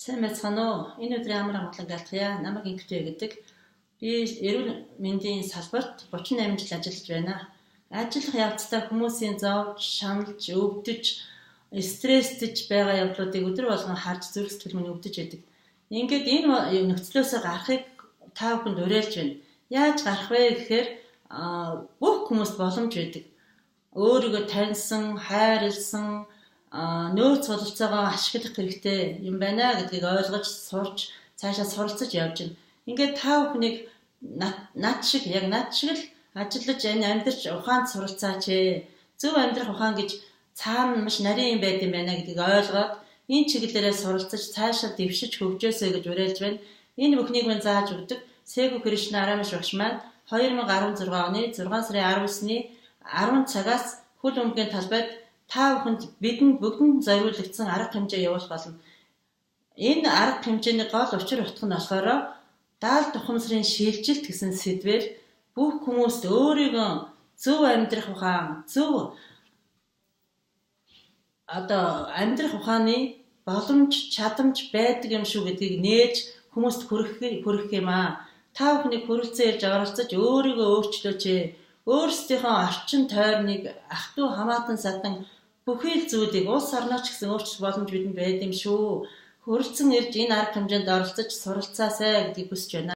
Сайн байцгаана уу? Энэ өдрийн амар амгалан галхая. Намайг Инхтэй гэдэг. Би эрүүл мэндийн салбарт 38 жил ажиллаж байна. Ажиллах явцдаа хүмүүсийн зовж, шаналж, өвдөж, стресстэж байгаа явдлуудыг өдөр болгон харж зүрх сэтгэл минь өвдөж байдаг. Ингээд энэ нөхцлөөс гарахыг та бүхэнд уриалж байна. Яаж гарах вэ гэхээр бүх хүмүүст боломж байдаг. Өөрийгөө таньсан, хайрлсан, нөөц бололцоогоо ашиглах хэрэгтэй юм байна гэдгийг ойлгож, сурч, цаашаа суралцаж явж байна. Ингээд та бүхнийг над шиг л ажиллаж амьдарч ухаанд суралцаач ээ. Зөв амьдрах ухаан гэж цаана маш нарийн юм байд юм байна гэдгийг ойлгоод энэ чиглэлээрээ суралцаж цаашаа дэвшиж хөгжөөсэй гэж уриалж байна. Энэ бүхнийг мань зааж өгдөг Сэго Кришна Арамаш багш маань 2016 оны 6 сарын 19-ний 10 цагаас хөл өмгийн талбайд та бүхэнд бидэнд бүгдэн зориулагдсан арга хэмжээ явуулах болно. Энэ арга хэмжээний гол учир утга нь болохоор даал тухамсрын шилжилт гэсэн сэдвээр бүх хүмүүст өөрийгөө зөв амьдрах ухаан, амьдрах ухааны боломж, чадамж байдаг юм шүү гэдгийг нээж хүмүүст хүргэх юм аа. Та бүхнийг хүрэлцэн ирж оролцож өөрийгөө өөрчлөөч ээ. Өөрсдийнхөө орчин тойрныг ах トゥ хамаатан садан бүхий л зүйлийг улс орнооч гэсэн өөрчлөх боломж бидэнд байд юм шүү. Хүрэлцэн ирж энэ арга хэмжээнд оролцож суралцаасай гэдгийг хүсэж байна.